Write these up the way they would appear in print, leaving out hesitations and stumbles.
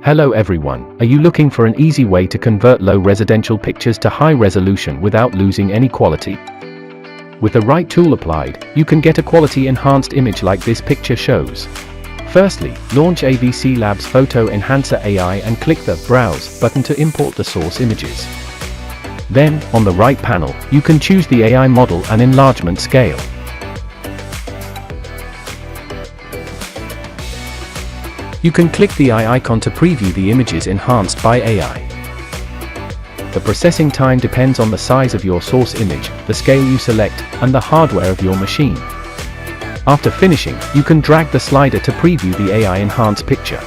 Hello everyone, are you looking for an easy way to convert low residential pictures to high resolution without losing any quality? With the right tool applied, you can get a quality enhanced image like this picture shows. Firstly, launch AVCLabs Photo Enhancer AI and click the Browse button to import the source images. Then, on the right panel, you can choose the AI model and enlargement scale. You can click the eye icon to preview the images enhanced by AI. The processing time depends on the size of your source image, the scale you select, and the hardware of your machine. After finishing, you can drag the slider to preview the AI enhanced picture.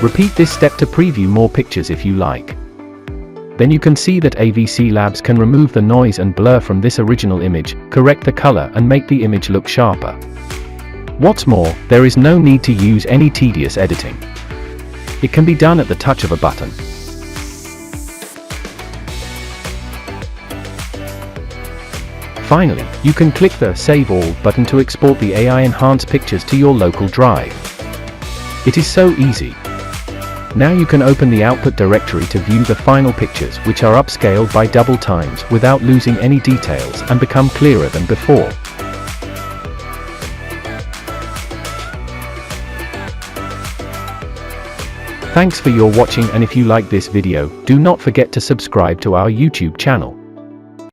Repeat this step to preview more pictures if you like. Then you can see that AVCLabs can remove the noise and blur from this original image, correct the color and make the image look sharper. What's more, there is no need to use any tedious editing. It can be done at the touch of a button. Finally, you can click the Save All button to export the AI enhanced pictures to your local drive. It is so easy. Now you can open the output directory to view the final pictures, which are upscaled by double times without losing any details and become clearer than before. Thanks for your watching, and if you like this video, do not forget to subscribe to our YouTube channel.